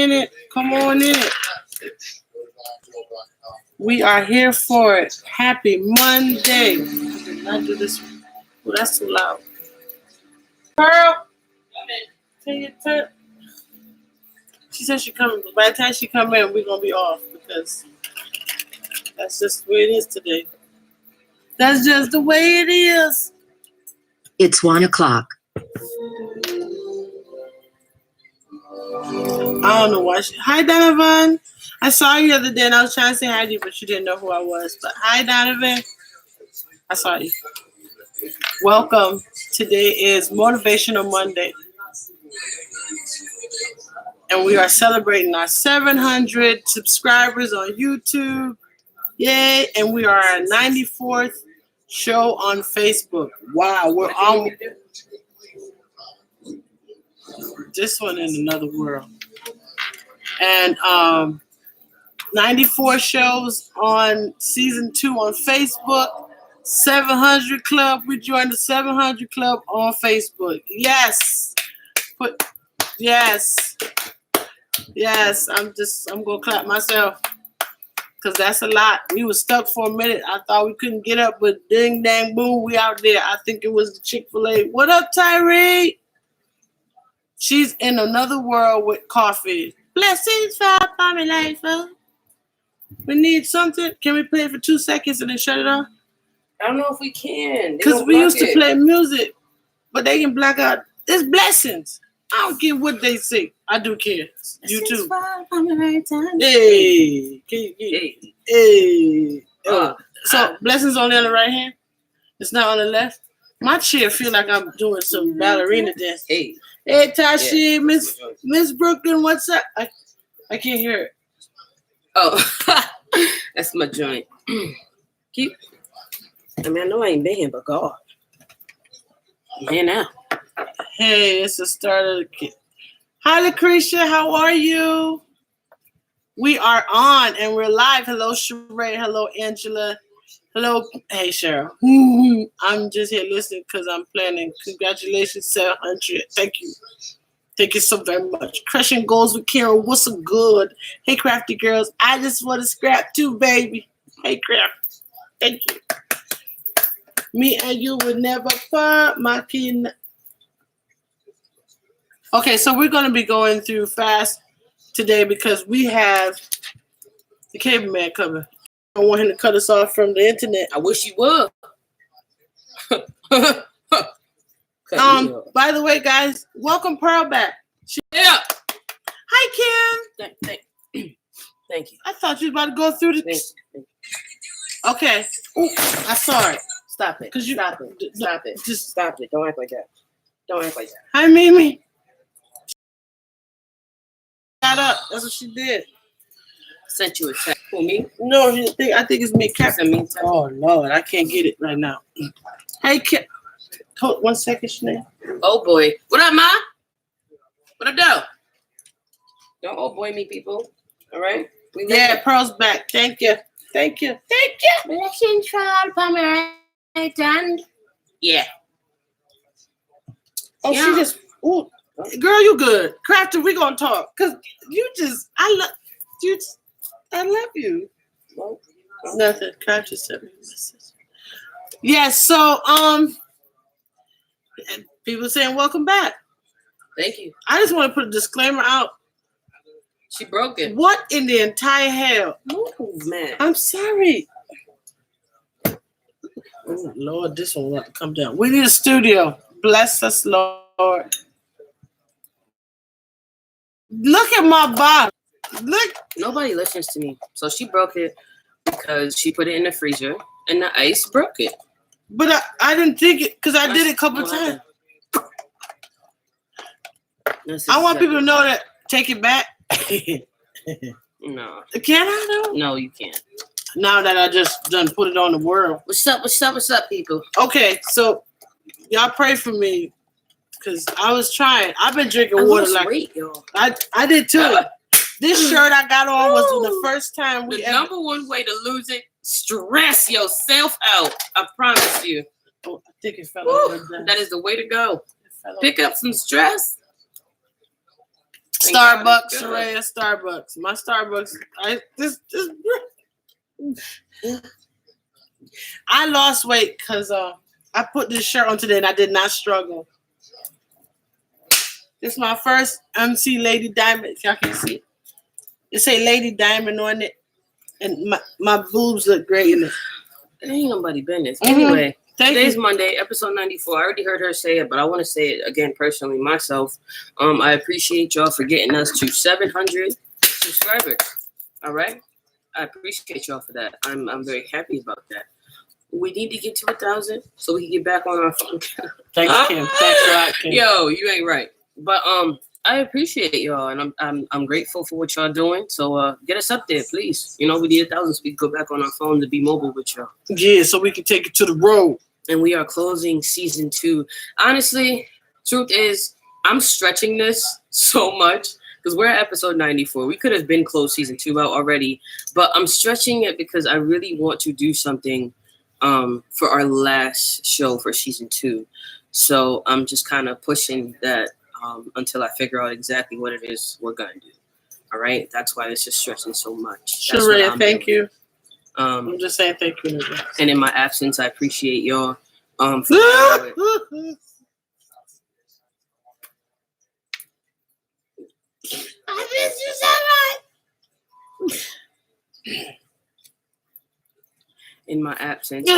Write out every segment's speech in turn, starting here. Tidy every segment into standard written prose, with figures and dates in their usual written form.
in it. Come on in it. We are here for it. Happy Monday. I did not do this. Oh, that's too loud. Pearl, can you turn? She said she coming, but by the time she come in, we're gonna be off because that's just the way it is today. That's just the way it is. It's 1 o'clock. I don't know why. Hi, Donovan. I saw you the other day and I was trying to say hi to you, but you didn't know who I was. But hi, Donovan. I saw you. Welcome. Today is Motivational Monday. And we are celebrating our 700 subscribers on YouTube. Yay. And we are our 94th show on Facebook. Wow. We're on. This one in another world. And 94 shows on season 2 on Facebook. 700 Club. We joined the 700 Club on Facebook. Yes. Yes. Yes. I'm going to clap myself because that's a lot. We were stuck for a minute. I thought we couldn't get up, but ding, dang, boom, we out there. I think it was the Chick-fil-A. What up, Tyree? She's in another world with coffee. Blessings for my life. We need something. Can we play it for 2 seconds and then shut it off? I don't know if we can. Because we used to play music, but they can black out. It's blessings. I don't care what they say. I do care. You too. Hey. Hey. So blessings only on the right hand? It's not on the left? My chair feel like I'm doing some ballerina dance. Hey, Tashi, yeah. Miss Brooklyn, what's up? I can't hear it. Oh, that's my joint. I know I ain't been here, but God. I'm here now. Hey, it's the start of the kid. Hi, Lucretia. How are you? We are on and we're live. Hello, Sheree. Hello, Angela. Hello. Hey, Cheryl. I'm just here listening because I'm planning. Congratulations, 700. Thank you. Thank you so very much. Crushing goals with Karen. What's so good? Hey, Crafty Girls. I just want to scrap too, baby. Hey, Craft. Thank you. Me and you would never part, my kid. Okay, so we're going to be going through fast today because we have the cable man coming. I want him to cut us off from the internet. I wish you would. By the way, guys, welcome Pearl back. Yeah. Hi, Kim. Thank you. I thought you were about to go through the. Thank you. Okay. Ooh, I saw it. Stop it. Stop it. Just stop it. Don't act like that. Hi, Mimi. Got up. That's what she did. Sent you a text. For me? No, I think it's me, Captain. Oh, Lord. I can't get it right now. Hey, Kim. Hold 1 second, Chanel. Oh, boy. What up, Ma? What up, though? Don't oh, boy me, people. All right? Yeah, Pearl's back. Thank you. Blessings for my right hand. Yeah. Oh, yeah. She just. Ooh, girl, you good. Crafter, we gonna talk. Cause I love you. Well, nothing. Crafter sent me a message. Yes, so people saying welcome back. Thank you. I just want to put a disclaimer out. She broke it. What in the entire hell? Move, man. I'm sorry. Oh, Lord, this one want to come down. We need a studio. Bless us, Lord. Look at my body. Look. Nobody listens to me. So she broke it because she put it in the freezer and the ice broke it. But I didn't think it because I did it a couple times. I want people to know that. Take it back. No. Can I though? No, you can't. Now that I just done put it on the world. What's up, people? Okay, so y'all pray for me because I was trying. I've been drinking water like weight, y'all. I did too. This shirt I got on was the first time we number one way to lose it, stress yourself out. I promise you. Oh, I think it fell over. That is the way to go. Pick up some stress. Starbucks, Sheree, Starbucks. My Starbucks. I lost weight because I put this shirt on today and I did not struggle. This is my first MC Lady Diamond. Y'all can see it. It say Lady Diamond on it, and my boobs look great in it. It ain't nobody business. Anyway, Thank today's you. Monday, episode 94. I already heard her say it, but I want to say it again personally myself. I appreciate y'all for getting us to 700 subscribers. All right? I appreciate y'all for that. I'm very happy about that. We need to get to 1,000 so we can get back on our phone. Thanks, Kim. Thanks a lot, Kim. Yo, you ain't right. But I appreciate y'all, and I'm grateful for what y'all doing. So get us up there, please. You know, we need 1,000 so we can go back on our phone to be mobile with y'all. Yeah, so we can take it to the road. And we are closing season 2. Honestly, truth is, I'm stretching this so much because we're at episode 94. We could have been closed season 2 out already, but I'm stretching it because I really want to do something for our last show for season 2. So I'm just kind of pushing that until I figure out exactly what it is we're going to do. All right? That's why this is stretching so much. Sheree, thank you. I'm just saying thank you. And in my absence, I appreciate y'all. For I miss you so much. In my absence,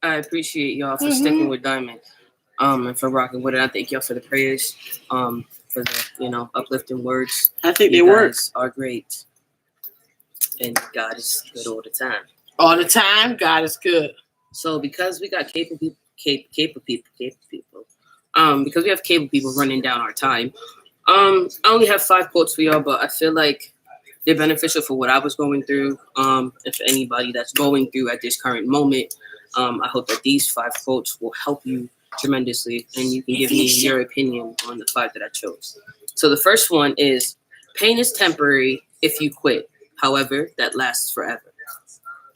I appreciate y'all for sticking with Diamond, and for rocking with it. I thank y'all for the prayers, for the uplifting words. I think they work. Are great, and God is good all the time. All the time, God is good. So because we got capable people, because we have capable people running down our time, I only have 5 quotes for y'all, but I feel like they're beneficial for what I was going through, and for anybody that's going through at this current moment. I hope that these 5 quotes will help you tremendously, and you can give me your opinion on the 5 that I chose. So the first one is, pain is temporary if you quit. However, that lasts forever.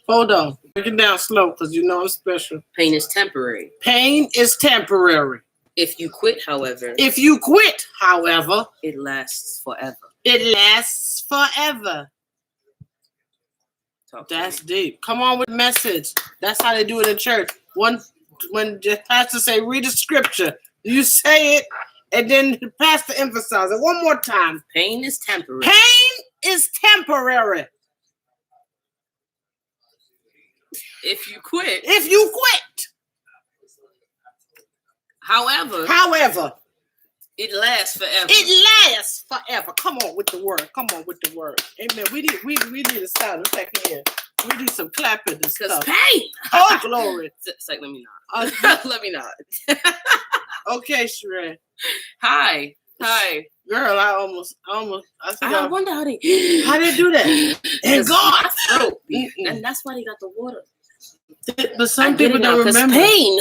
Hold on. Break it down slow because you know I'm special. Pain is temporary. Pain is temporary. If you quit, however. If you quit, however. It lasts forever. It lasts forever. That's deep. Come on with the message. That's how they do it in church. When the pastor say, read the scripture, you say it, and then the pastor emphasizes it one more time. Pain is temporary. Pain is temporary. If you quit. If you quit. However. It lasts forever. It lasts forever. Come on with the word. Come on with the word. Amen. We need a sound effect here. We need some clapping and stuff. Pain. Oh, glory. It's like, let me not. Let me not. Okay, Sheree. Hi. Girl, I wonder how they do that. And God. And that's why they got the water. But some people don't remember. Pain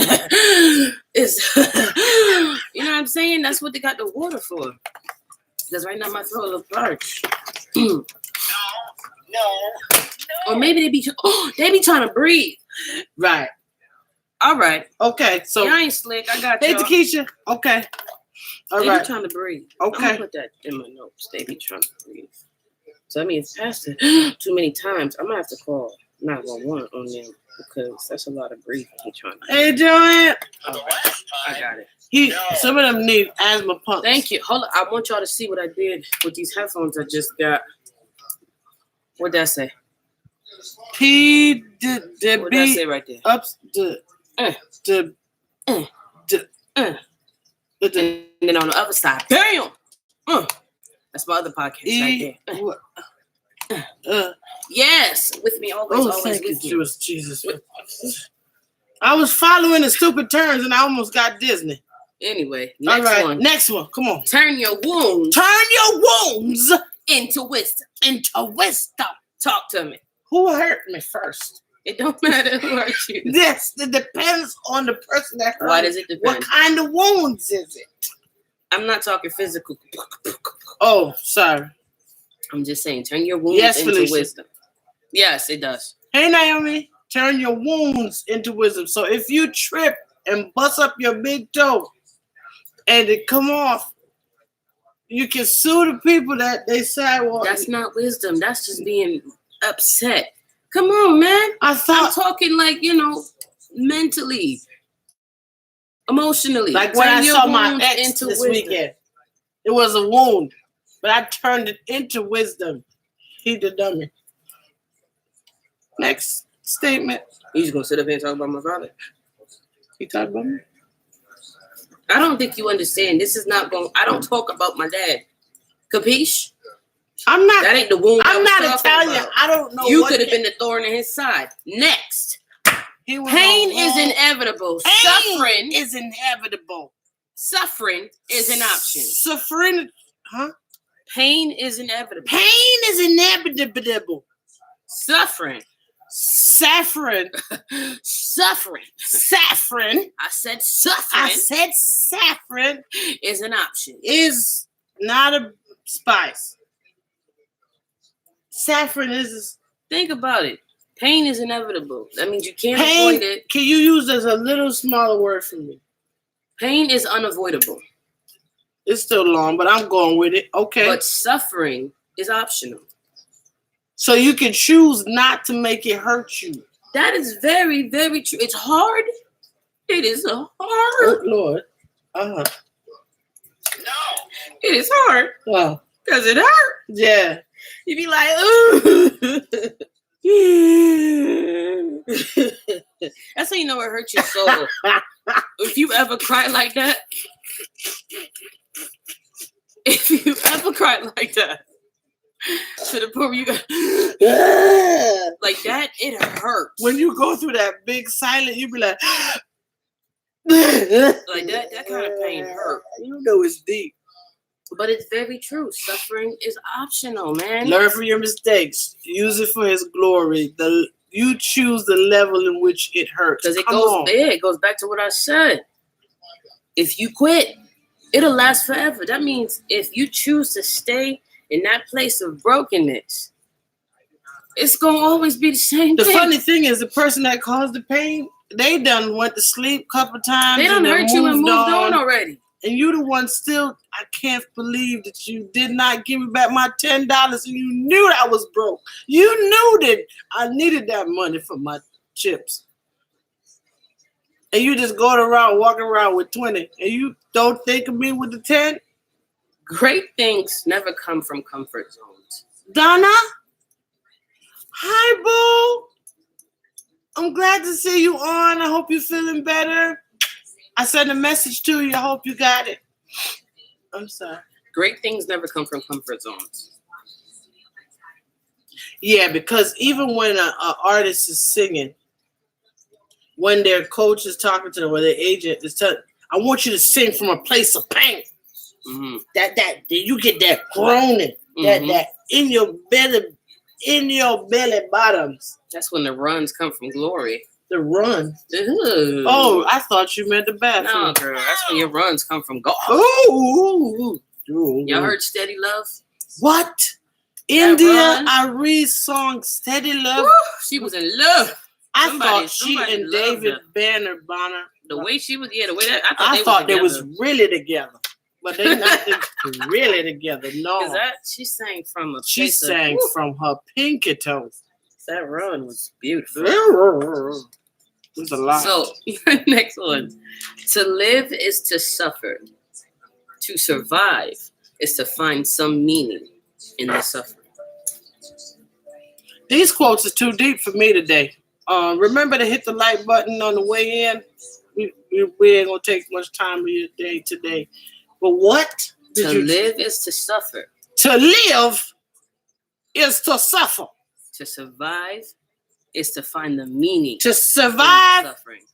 is, you know what I'm saying? That's what they got the water for. Because right now my throat looks parched. No. Or maybe they be trying to breathe. Right. All right. Okay. So I ain't slick. I got you. Hey, Takesha. Okay. All they right. be trying to breathe. Okay. I'm gonna put that in my notes. They be trying to breathe. So that means past it too many times. I'm gonna have to call 911 on them because that's a lot of breathing. Hey, Joanne. Okay. I got it. Some of them need asthma pumps. Thank you. Hold on. I want y'all to see what I did with these headphones I just got. What'd that say? What'd that say right there? And then on the other side, bam! That's my other podcast right there. Yes, with me always with you. Jesus. I was following the stupid turns and I almost got Disney. Anyway, next one. Come on. Turn your wounds into wisdom. Talk to me. Who hurt me first? It don't matter who hurt you. Yes, it depends on the person that hurt. Why does it depend? What kind of wounds is it? I'm not talking physical. Oh, sorry. I'm just saying, turn your wounds into wisdom. Yes, it does. Hey, Naomi, turn your wounds into wisdom. So if you trip and bust up your big toe, and it come off, you can sue the people that they say, well, that's not wisdom. That's just being upset. Come on, man. I'm talking like, mentally, emotionally. Like when I saw my ex this weekend. It was a wound, but I turned it into wisdom. He the dummy. Next statement. You just gonna sit up here and talk about my father? He talk about me? I don't think you understand. This is not going. I don't talk about my dad. Capiche? I'm not. That ain't the wound. I'm not Italian. About. I don't know. You could have been the thorn in his side. Next. Pain is inevitable. Suffering is inevitable. Suffering is an option. Suffering, huh? Pain is inevitable. Pain is inevitable. Suffering. Saffron. Suffering. Saffron. I said suffering. I said saffron is an option. Is not a spice. Saffron is. Think about it. Pain is inevitable. That means you can't avoid it. Can you use as a little smaller word for me? Pain is unavoidable. It's still long, but I'm going with it. Okay. But suffering is optional. So you can choose not to make it hurt you. That is very, very true. It's hard. It is hard. Oh, Lord. No. It is hard. Oh. Because it hurt. Yeah. You be like, ooh. That's how you know it hurts your soul. If you ever cry like that, to the point where you go like that, it hurts. When you go through that big silent, you be like, like that kind of pain hurt. You know it's deep. But it's very true. Suffering is optional, man. Learn from your mistakes. Use it for his glory. You choose the level in which it hurts. Because it goes back to what I said. If you quit, it'll last forever. That means if you choose to stay in that place of brokenness, it's gonna always be the same thing. The funny thing is, the person that caused the pain, they done went to sleep a couple times. They done hurt you and moved on already. And you the one still, I can't believe that you did not give me back my $10 and you knew I was broke. You knew that I needed that money for my chips. And you just walking around with 20 and you don't think of me with the 10? Great things never come from comfort zones. Donna? Hi, boo. I'm glad to see you on. I hope you're feeling better. I sent a message to you. I hope you got it. I'm sorry. Great things never come from comfort zones. Yeah, because even when an artist is singing, when their coach is talking to them or their agent is telling, I want you to sing from a place of pain. Mm-hmm. That you get that groaning, that in your belly bottoms. That's when the runs come from glory. The run. Ooh. Oh, I thought you meant the bathroom. No, girl, that's when your runs come from God. Ooh. Y'all heard Steady Love? What? India Arie's song Steady Love. Woo, she was in love. I thought she and David Bonner. The way she was, the way that I thought they was really together. But they're not really together. No. She sang from from her pinky toes. That run was beautiful. There's a lot. So, next one. To live is to suffer. To survive is to find some meaning in the suffering. These quotes are too deep for me today. Remember to hit the like button on the way in. We ain't going to take much time of your day today. But what? To live is to suffer. To live is to suffer. To survive is to find the meaning. To survive suffering.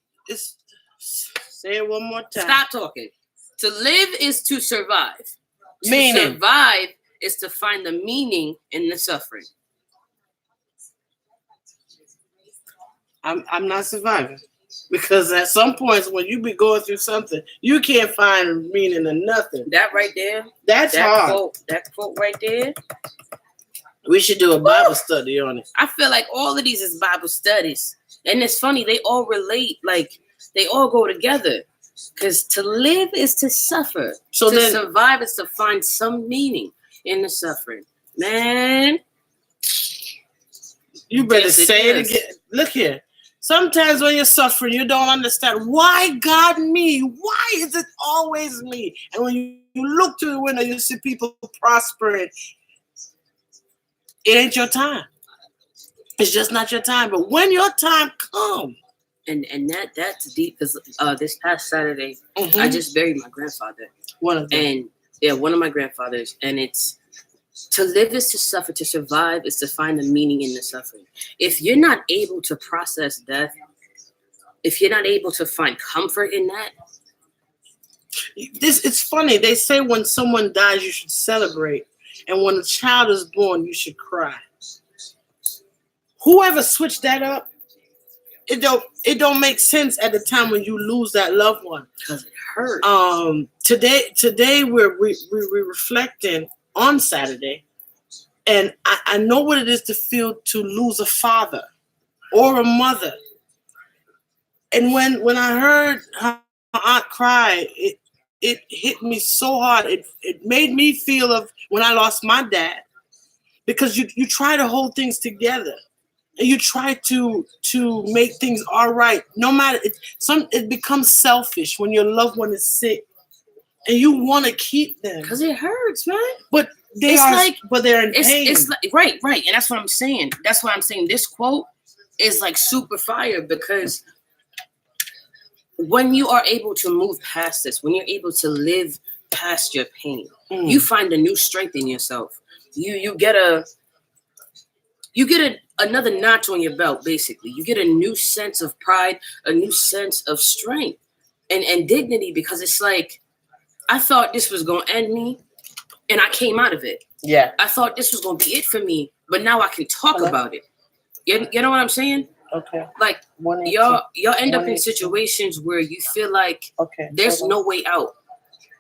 Say it one more time. Stop talking. To live is to survive. Meaning. To survive is to find the meaning in the suffering. I'm not surviving. Because at some points when you be going through something, you can't find meaning in nothing. That right there. That's hard. That quote right there. We should do a Bible study on it. I feel like all of these is Bible studies. And it's funny, they all relate. Like, they all go together. Because to live is to suffer. So to then, survive is to find some meaning in the suffering. Man, you better yes, say it is. again. Look here. Sometimes when you're suffering, you don't understand why God me. Why is it always me? And when you look to the window, you see people prospering. It ain't your time. It's just not your time. But when your time comes, and that's deep. Because this past Saturday, mm-hmm. I just buried my grandfather. One of them. And yeah, one of my grandfathers. And it's to live is to suffer. To survive is to find the meaning in the suffering. If you're not able to process death, if you're not able to find comfort in that, it's funny. They say when someone dies, you should celebrate, and when a child is born, you should cry. Whoever switched that up, it don't make sense at the time when you lose that loved one, because it hurts. Today we're reflecting on Saturday, and I know what it is to feel to lose a father or a mother. And when I heard her aunt cry, it hit me so hard. It made me feel of when I lost my dad, because you try to hold things together and you try to make things all right. No matter it becomes selfish when your loved one is sick and you want to keep them because it hurts, man. But they're in pain. It's like, right, and that's what I'm saying. That's why I'm saying this quote is like super fire, because when you are able to move past this, when you're able to live past your pain, you find a new strength in yourself. You get another notch on your belt, basically. You get a new sense of pride, a new sense of strength and dignity, because it's like, I thought this was going to end me, and I came out of it. Yeah. I thought this was going to be it for me, but now I can talk about it. You know what I'm saying? Okay. Like, y'all end up in situations where you feel like there's no way out.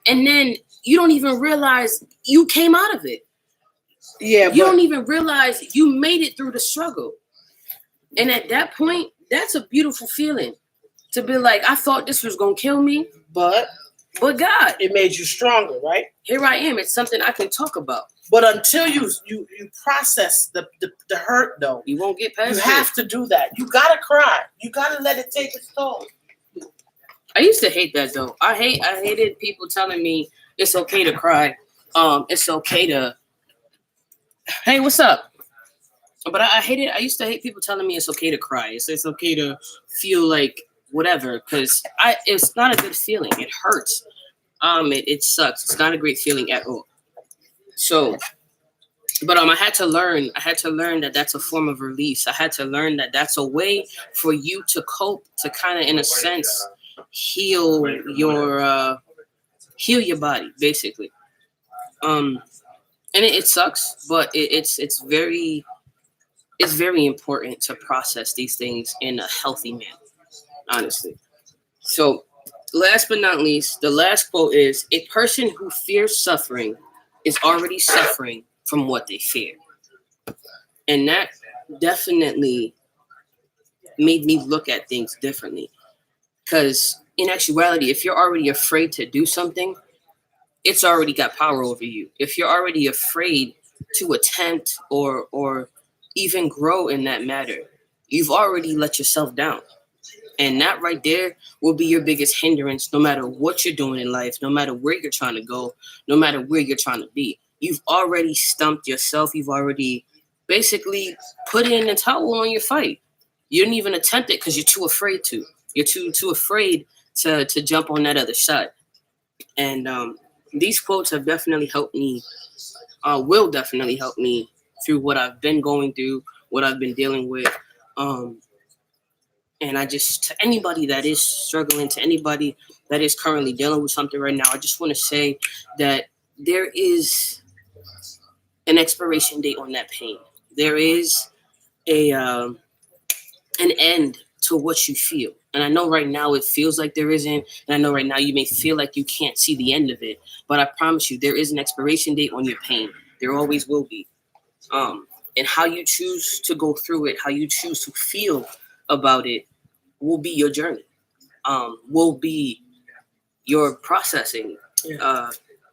And then you don't even realize you came out of it. Yeah. You don't even realize you made it through the struggle. And at that point, that's a beautiful feeling. To be like, I thought this was going to kill me, but God. It made you stronger, right? Here I am. It's something I can talk about. But until you process the hurt, though, you won't get past it. You have to do that. You gotta cry. You gotta let it take its toll. I used to hate that, though. I hated people telling me it's okay to cry. It's okay to, hey, what's up? But I used to hate people telling me it's okay to cry. It's okay to feel like whatever, because it's not a good feeling. It hurts. It sucks. It's not a great feeling at all. So, but I had to learn that that's a form of release. I had to learn that that's a way for you to cope, to kind of, in a sense, heal your body, basically. And it sucks, but it's very important to process these things in a healthy manner, honestly. So, last but not least, the last quote is, a person who fears suffering is already suffering from what they fear. And that definitely made me look at things differently. Because in actuality, if you're already afraid to do something, it's already got power over you. If you're already afraid to attempt or even grow in that matter, you've already let yourself down. And that right there will be your biggest hindrance, no matter what you're doing in life, no matter where you're trying to go, no matter where you're trying to be. You've already stumped yourself. You've already basically put in the towel on your fight. You didn't even attempt it because you're too afraid to. You're too afraid to jump on that other side. And these quotes have definitely helped me, will definitely help me through what I've been going through, what I've been dealing with. And I just, to anybody that is struggling, to anybody that is currently dealing with something right now, I just want to say that there is an expiration date on that pain. There is an end to what you feel. And I know right now it feels like there isn't. And I know right now you may feel like you can't see the end of it. But I promise you, there is an expiration date on your pain. There always will be. And how you choose to go through it, how you choose to feel about it, will be your journey, will be your processing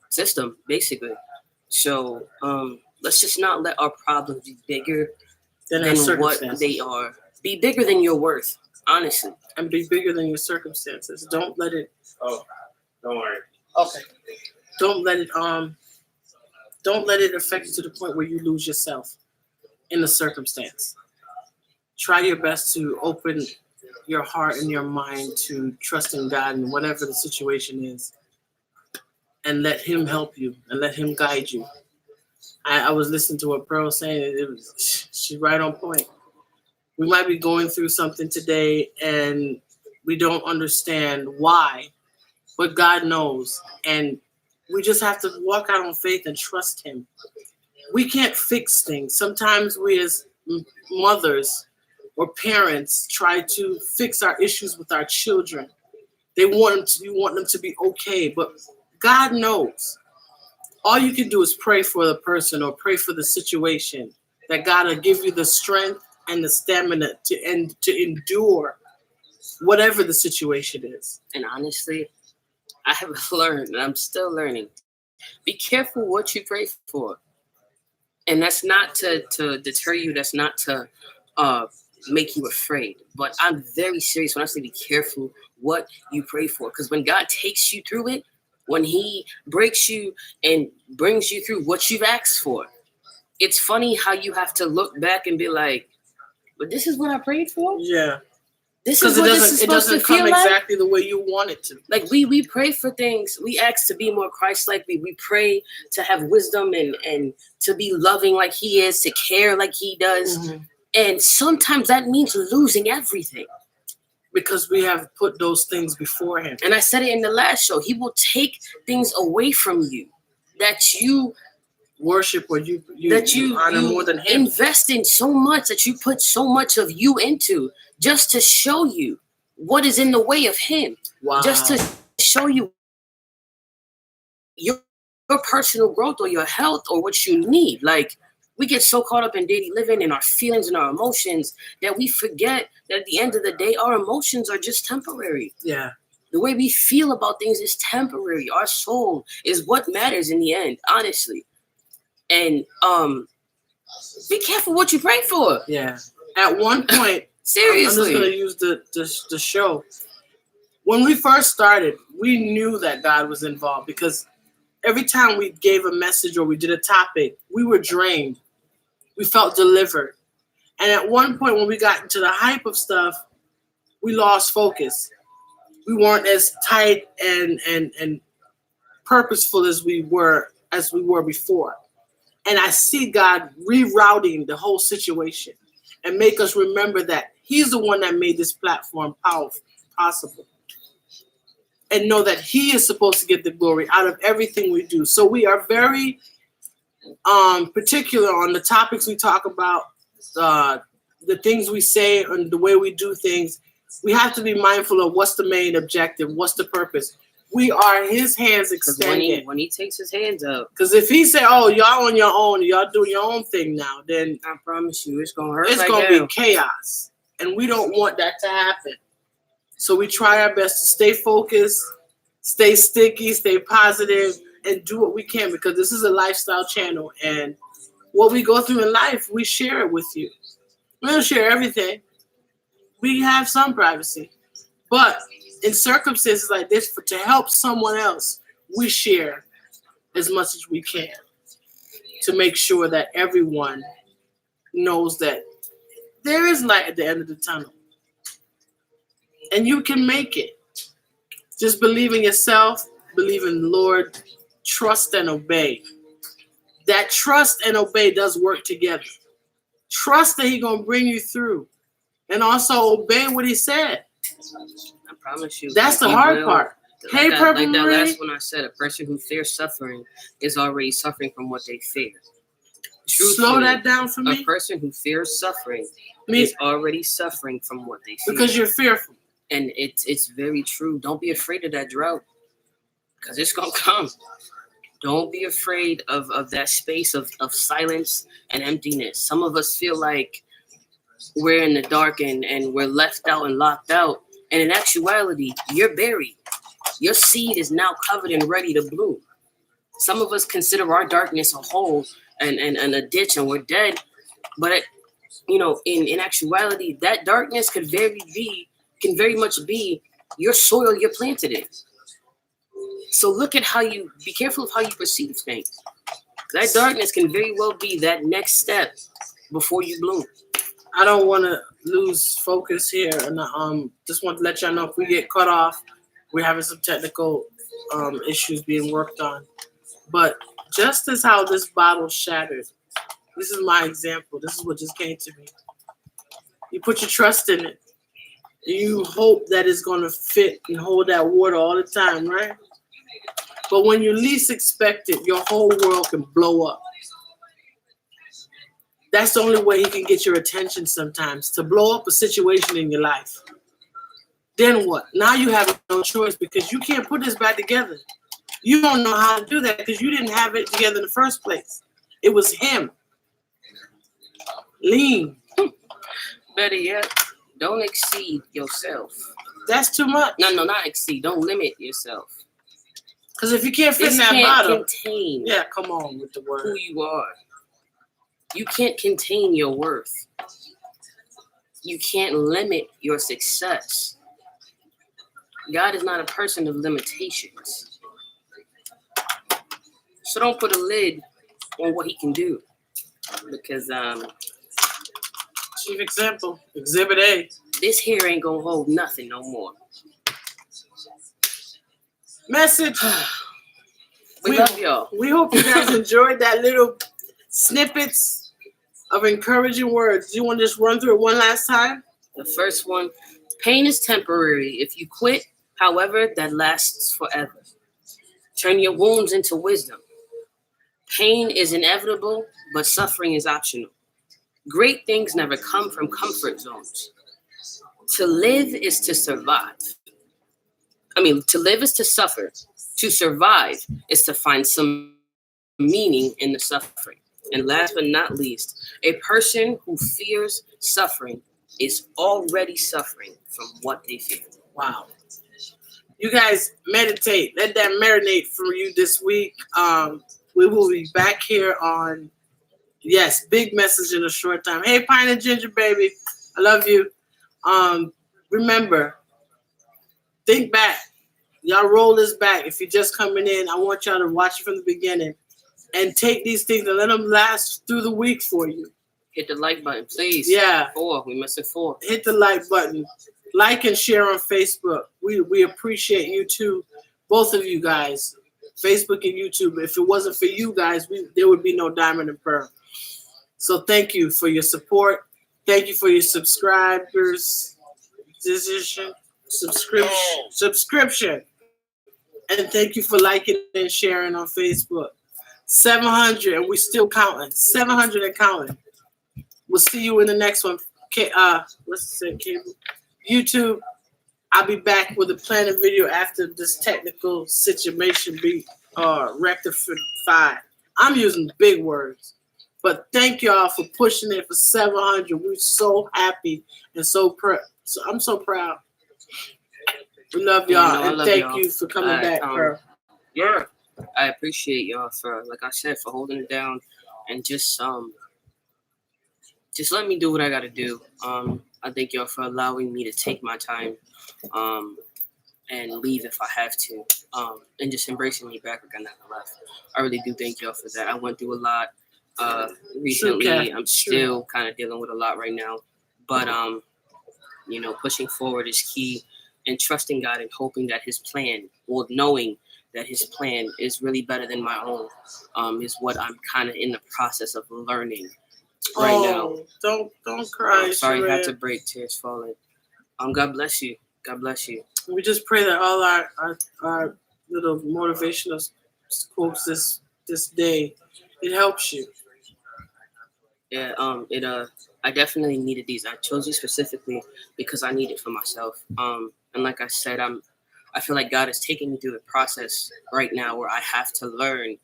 system, basically. So let's just not let our problems be bigger than what they are. Be bigger than your worth, honestly. And be bigger than your circumstances. Don't let it. Oh, don't worry. Okay. Don't let it affect you to the point where you lose yourself in the circumstance. Try your best to open your heart and your mind to trusting God in whatever the situation is, and let Him help you and let Him guide you. I was listening to what Pearl saying. She's right on point. We might be going through something today and we don't understand why, but God knows. And we just have to walk out on faith and trust Him. We can't fix things. Sometimes we as mothers or parents try to fix our issues with our children. We want them to be okay, but God knows. All you can do is pray for the person or pray for the situation, that God will give you the strength and the stamina to endure whatever the situation is. And honestly, I have learned, and I'm still learning, be careful what you pray for. And that's not to deter you. That's not to make you afraid. But I'm very serious when I say be careful what you pray for. Because when God takes you through it, when He breaks you and brings you through what you've asked for, it's funny how you have to look back and be like, but this is what I prayed for? Yeah. This is what this is supposed to feel like? It doesn't come exactly the way you want it to. Like we pray for things. We ask to be more Christ-like. We pray to have wisdom and to be loving like He is, to care like He does. Mm-hmm. And sometimes that means losing everything. Because we have put those things before Him. And I said it in the last show. He will take things away from you that you worship or you honor more than Him. Invest in so much, that you put so much of you into, just to show you what is in the way of Him. Wow. Just to show you your personal growth or your health or what you need. Like, we get so caught up in daily living and our feelings and our emotions that we forget that at the end of the day, our emotions are just temporary. Yeah. The way we feel about things is temporary. Our soul is what matters in the end, honestly. And be careful what you pray for. Yeah. At one point, seriously, I'm just going to use the show. When we first started, we knew that God was involved because every time we gave a message or we did a topic, we were drained. We felt delivered. And at one point when we got into the hype of stuff, we lost focus. We weren't as tight and purposeful as we were before. And I see God rerouting the whole situation and make us remember that He's the one that made this platform possible. And know that He is supposed to get the glory out of everything we do. So we are very particular on the topics we talk about, the things we say and the way we do things. We have to be mindful of what's the main objective, what's the purpose. We are His hands extended. When he takes His hands up. Because if He say, oh, y'all on your own, y'all doing your own thing now, then I promise you it's going to hurt. It's going to be chaos. And we don't want that to happen. So we try our best to stay focused, stay sticky, stay positive, and do what we can, because this is a lifestyle channel. And what we go through in life, we share it with you. We don't share everything. We have some privacy. But in circumstances like this, to help someone else, we share as much as we can to make sure that everyone knows that there is light at the end of the tunnel. And you can make it. Just believe in yourself, believe in the Lord, trust and obey. That trust and obey does work together. Trust that He's going to bring you through. And also obey what He said. I promise you. That's the hard part. Hey, Purple like that Marie. last one I said, a person who fears suffering is already suffering from what they fear. Slow that down for me. A person who fears suffering is already suffering from what they fear. Because you're fearful. And it's very true. Don't be afraid of that drought, because it's going to come. Don't be afraid of that space of silence and emptiness. Some of us feel like we're in the dark and we're left out and locked out. And in actuality, you're buried. your seed is now covered and ready to bloom. Some of us consider our darkness a hole and a ditch and we're dead. But, in actuality, that darkness can very much be your soil you're planted in. So be careful of how you perceive things. That darkness can very well be that next step before you bloom. I don't want to lose focus here, and just want to let y'all know if we get cut off, we're having some technical issues being worked on. But just as how this bottle shattered, this is my example. This is what just came to me. You put your trust in it. You hope that it's going to fit and hold that water all the time, right? But when you least expect it, your whole world can blow up. That's the only way he can get your attention sometimes, to blow up a situation in your life. Then what? Now you have no choice because you can't put this back together. You don't know how to do that because you didn't have it together in the first place. It was him. Lean. Better yet, don't exceed yourself. That's too much. No, not exceed. Don't limit yourself. Because if you can't fit in This that can't bottle, contain yeah, come on with the word. who you are. You can't contain your worth. You can't limit your success. God is not a person of limitations. So don't put a lid on what he can do. Because Chief example, Exhibit A. this here ain't gonna hold nothing no more. Message. We love y'all. We hope you guys enjoyed that little snippets of encouraging words. Do you want to just run through it one last time? The first one, pain is temporary. If you quit, however, that lasts forever. Turn your wounds into wisdom. Pain is inevitable, but suffering is optional. Great things never come from comfort zones. To live is to survive. To live is to suffer. To survive is to find some meaning in the suffering. And last but not least, a person who fears suffering is already suffering from what they fear. Wow. You guys meditate. Let that marinate for you this week. We will be back here on, yes, big message in a short time. Hey, Pine and Ginger, baby. I love you. Remember, think back. Y'all roll this back. If you're just coming in, I want y'all to watch it from the beginning and take these things and let them last through the week for you. Hit the like button, please. Yeah. 4. We missing 4. Hit the like button. Like and share on Facebook. We appreciate you too, both of you guys. Facebook and YouTube. If it wasn't for you guys, there would be no Diamond and Pearl. So thank you for your support. Thank you for your subscribers. Subscription. And thank you for liking and sharing on Facebook. 700, and we're still counting. 700 and counting. We'll see you in the next one. What's it, Cable? YouTube. I'll be back with a planning video after this technical situation be rectified. I'm using big words. But thank y'all for pushing it for 700. We're so happy and so proud. So I'm so proud. We love y'all, and thank you for coming back, Pearl. Yeah, I appreciate y'all for, like I said, for holding it down and just let me do what I gotta do. I thank y'all for allowing me to take my time, and leave if I have to, and just embracing me back like I never left. I really do thank y'all for that. I went through a lot recently. Okay. I'm still kind of dealing with a lot right now, but pushing forward is key. And trusting God and hoping that his plan, or knowing that his plan is really better than my own, is what I'm kind of in the process of learning right now. Don't cry. Sorry, I had to break, tears falling. God bless you. God bless you. We just pray that all our little motivational quotes this day, it helps you. Yeah, I definitely needed these. I chose these specifically because I need it for myself. And like I said, I feel like God is taking me through the process right now where I have to learn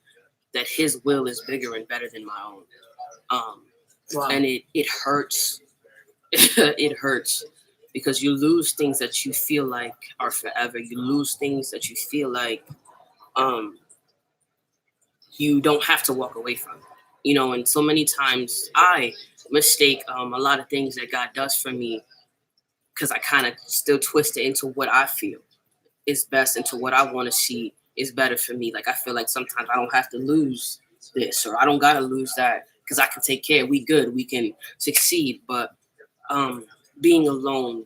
that his will is bigger and better than my own. Wow. And it hurts. It hurts because you lose things that you feel like are forever. You lose things that you feel like you don't have to walk away from. And so many times I mistake a lot of things that God does for me because I kind of still twist it into what I feel is best, into what I want to see is better for me. Like I feel like sometimes I don't have to lose this, or I don't gotta lose that, because I can take care. We good. We can succeed. But being alone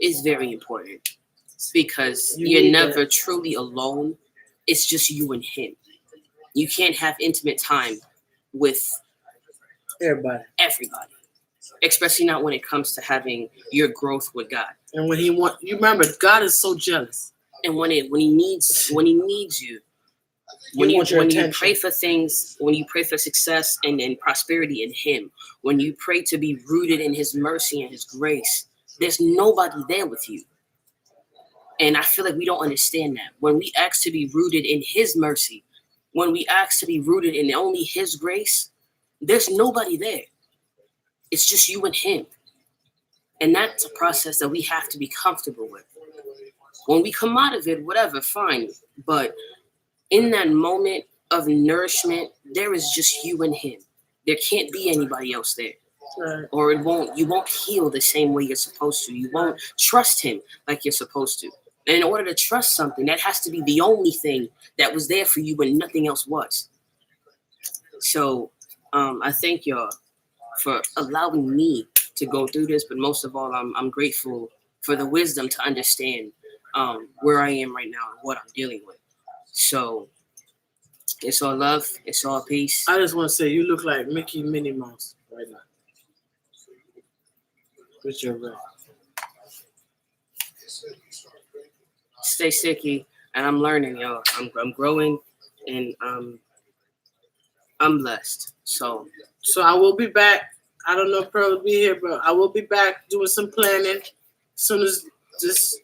is very important, because you're never truly alone. It's just you and him. You can't have intimate time with Everybody. Especially not when it comes to having your growth with God. And when you remember, God is so jealous. And when he needs you, when you pray for things, when you pray for success and prosperity in him, when you pray to be rooted in his mercy and his grace, there's nobody there with you. And I feel like we don't understand that. When we ask to be rooted in his mercy, when we ask to be rooted in only his grace, there's nobody there. It's just you and him. And that's a process that we have to be comfortable with. When we come out of it, whatever, fine. But in that moment of nourishment, there is just you and him. There can't be anybody else there. Right. Or you won't heal the same way you're supposed to. You won't trust him like you're supposed to. And in order to trust something, that has to be the only thing that was there for you when nothing else was. So I thank y'all for allowing me to go through this, but most of all, I'm grateful for the wisdom to understand where I am right now and what I'm dealing with. So it's all love, it's all peace. I just want to say, you look like Mickey Minnie Mouse right now. With your red. Stay sticky, and I'm learning, y'all. I'm growing, and I'm blessed. So I will be back. I don't know if Pearl will be here, but I will be back doing some planning as soon as this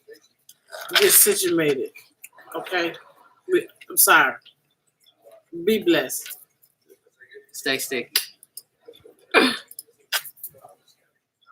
gets situated. Okay? I'm sorry. Be blessed. stay sticky.